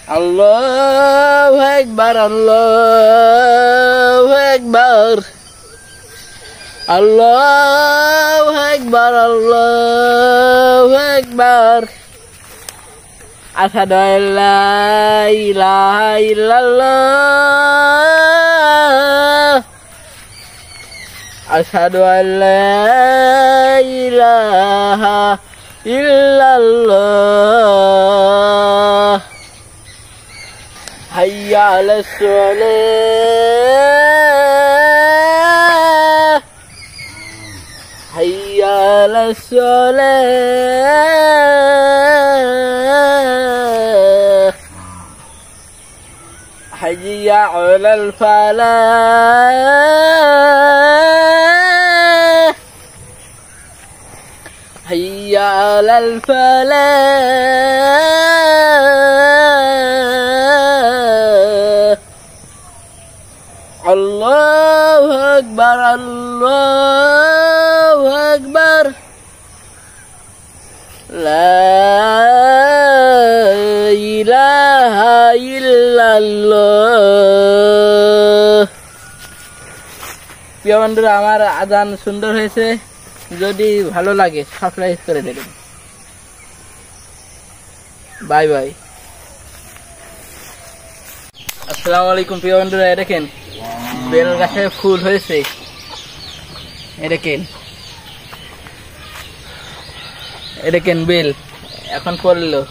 আল্লাহু আকবার আল্লাহু আকবার আল্লাহু আকবার আল্লাহু আকবার আশহাদু আল্লা ইলাহা ইল্লাল্লাহ আশহাদু আল্লা ইলাহা ইল্লাল্লাহ হাইয়া আলাস সালাহ হাইয়া আলাস সালাহ হাইয়া আলাল ফালাহ হাইয়া আলাল ফালাহ আল্লাহু আকবার আল্লাহু আকবার লা ইলাহা ইল্লাল্লাহ। প্রিয় বন্ধুরা, আমার আজান সুন্দর হয়েছে, যদি ভালো লাগে সাবস্ক্রাইব করে দেবেন। Bye bye. আসসালামু আলাইকুম প্রিয় বন্ধুরা, দেখেন বেল গাছে ফুল হয়েছে, দেখেন বেল এখন পড়লো।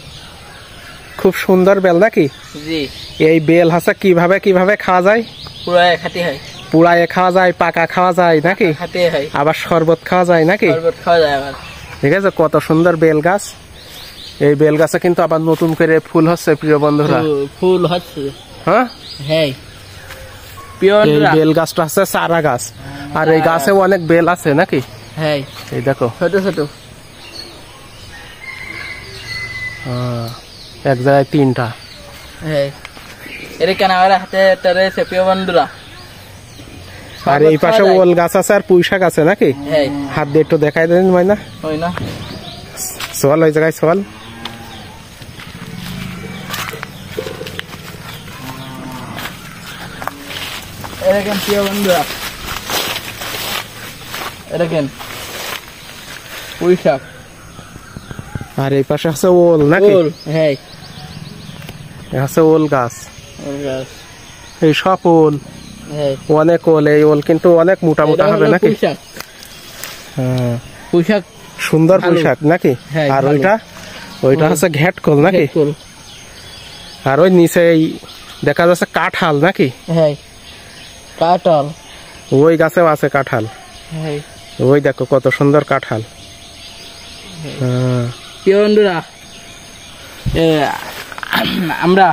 খুব সুন্দর বেল নাকি? জি। এই বেল হাসা কিভাবে কিভাবে খাওয়া যায়? পুরায় খাতে হয়, পুড়ায় খাওয়া যায়, পাকা খাওয়া যায় নাকি? খাতে হয়, আবার শরবত খাওয়া যায় নাকি? শরবত খাওয়া যায় আবার। ঠিক আছে, কত সুন্দর বেল গাছ। এই বেল গাছে কিন্তু আবার নতুন করে ফুল হচ্ছে প্রিয় বন্ধুরা। ফুল হচ্ছে, হ্যাঁ হ্যাঁ। এই বেল গাছটা হচ্ছে চারা গাছ, আর এই গাছে অনেক বেল আছে নাকি? হ্যাঁ, এই দেখো ছোট ছোট, এক জায়গায় তিনটা। হ্যাঁ, এখানে আমার হাতে রয়েছে প্রিয় বন্ধুরা। আর এই পাশে ওল গাছ আছে আর পুঁই শাক আছে নাকি? হ্যাঁ, হাত দিয়ে একটু দেখাই দেন ময়না। ওই না, চল ওই জায়গায় চল। এরকম প্রিয় বন্ধুরা, এরকম পুঁই শাক। আর এই পাশে আছে ওল নাকি? হ্যাঁ, আছে ওল গাছ, ওল গাছ, এই সব ওল। হ্যাঁ, অনেক ওল। এই ওল কিন্তু অনেক মোটা মোটা হবে নাকি? পুঁই শাক, হ্যাঁ, পুঁই শাক, সুন্দর পুঁই শাক নাকি? আর ওইটা হচ্ছে ঘেটকোল নাকি? আর ওই নিচে দেখা যাচ্ছে কাঁঠাল নাকি? হ্যাঁ, কাঁঠাল। ওই গাছেও আছে কাঁঠাল। হ্যাঁ, ওই দেখো কত সুন্দর কাঁঠাল। প্রিয় বন্ধুরা, আমরা